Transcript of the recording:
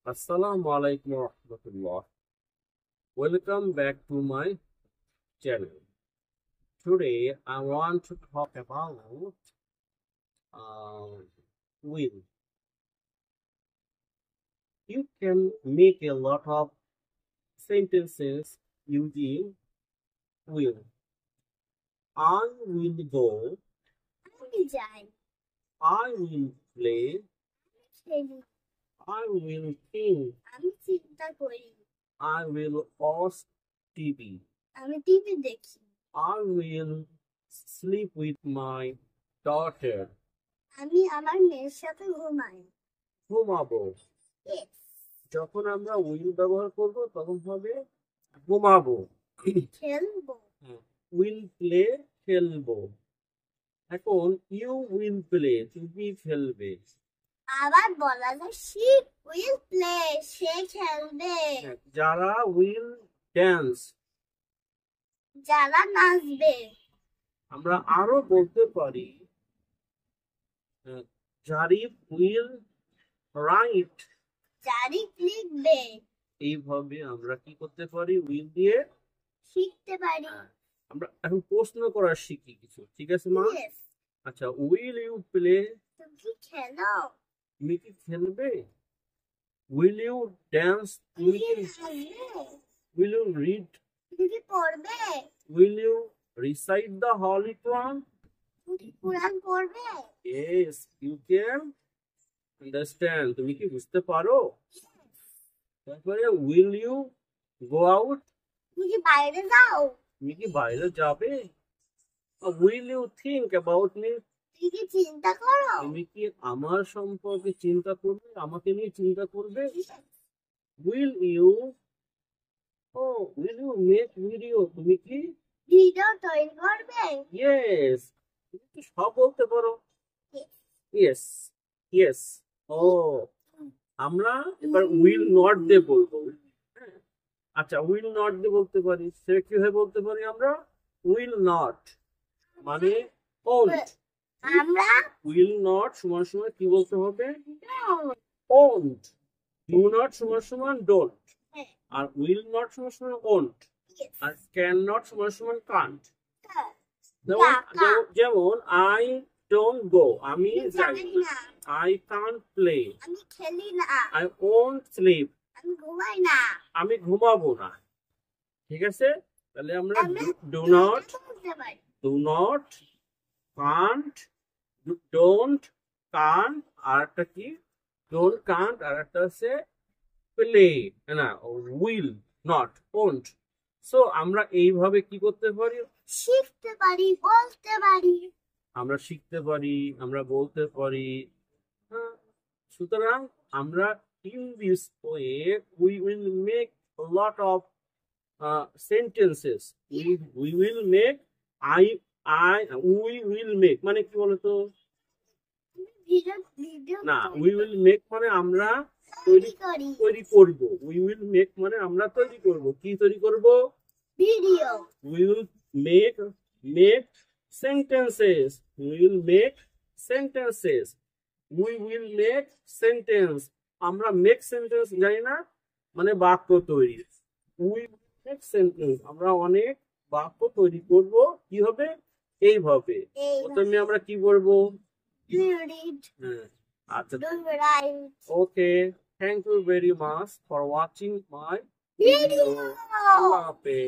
Assalamu alaikum warahmatullah. Welcome back to my channel. Today I want to talk about will. You can make a lot of sentences using will. I will go. আমি যাই, I will play. খেলি, I will think. আমি চিন্তা করি, I will watch TV. আমি TV দেখি, I will sleep with my daughter. আমি আমার মেয়ের সাথে ঘুমাই। ঘুমাবো। Yes, যখন আমরা উইল ব্যবহার করব তখন হবে ঘুমাবো। খেলবো, উইল প্লে খেলবো। এখন ইউ উইল প্লে তুমি খেলবে। আবার বলা যায় she will play, সে খেলবে, যারা উইল ড্যান্স যারা নাচবে, আমরা আরো বলতে পারি জারিফ উইল রাইট। জারিফ লিখবে, এইভাবে আমরা কি করতে পারি উইল দিয়ে শিখতে পারি। আমরা এখন প্রশ্ন করা শিখি কিছু, ঠিক আছে মা? Yes, আচ্ছা, উইল ইউ প্লে তুমি কি খেলো, তুমি কি খেলবে? উইল ইউ ড্যান্স তুমি তুমি কি কি নাচবে, উইল ইউ রিড তুমি কি পড়বে, will you recite the holy Quran? তুমি কি কোরআন পড়বে। ইয়েস ইউ ক্যান আন্ডারস্ট্যান্ড, তুমি কি বুঝতে পারো? তারপরে উইল ইউ গো আউট তুমি কি বাইরে যাও, তুমি কি বাইরে যাবে? Will you think about me তুমি কি চিন্তা করো। তুমি কি আমার সম্পর্কে চিন্তা করবে, আমাকে নিয়ে চিন্তা করবে? Will you will you make video তুমি কি ভিডিও তৈরি করবে। ইয়েস তুমি কি সব বলতে পারো। ইয়েস ইয়েস ও আমরা এবার উইল নট দিয়ে বলবো। হ্যাঁ, আচ্ছা উইল নট দিয়ে বলতে পারি, সেটা কিভাবে বলতে পারি আমরা? উইল নট মানে ওন্ট। আমরা উইল নট সমান সমান কি বলতে হবে? ওন্ট। ডু নট সমান সমান ডোন্ট। আর উইল নট সমান সমান ওন্ট। আর ক্যান নট সমান সমান কান্ট। যেমন আই ডোন্ট গো আমি যাই না। আই কান্ট প্লে আমি খেলি না, আই ওন্ট স্লিপ আমি ঘুমাই না। আমি ঘুমাবো না। ঠিক আছে, তাহলে আমরা ডু নট, বুঝতে পারি। কান্ট, ডোন্ট, কান্ট, আর একটা কি ডোন্ট কান্ট, আর একটা আছে প্লে না উইল নট ওন্ট। সো আমরা এইভাবে কি করতে পারি? শিখতে পারি, বলতে পারি। আমরা শিখতে পারি, আমরা বলতে পারি। হ্যাঁ, সুতরাং আমরা in this way we will make a lot of sentences. We will make we will make মানে কি বলতো? ভিডিও না, we will make মানে আমরা তৈরি করি, তৈরি করব। we will make মানে আমরা তৈরি করব। কি তৈরি করব? Video. we will make sentences. we will make sentences. we will make sentence আমরা make sentence জানি না মানে বাক্য তৈরি। we will make sentence আমরা অনেক বাক্য তৈরি করব। কি হবে? এইভাবে। প্রথমে আমরা কি করব? আচ্ছা, okay, thank you very much for watching my video. আল্লাহ হাফেজ।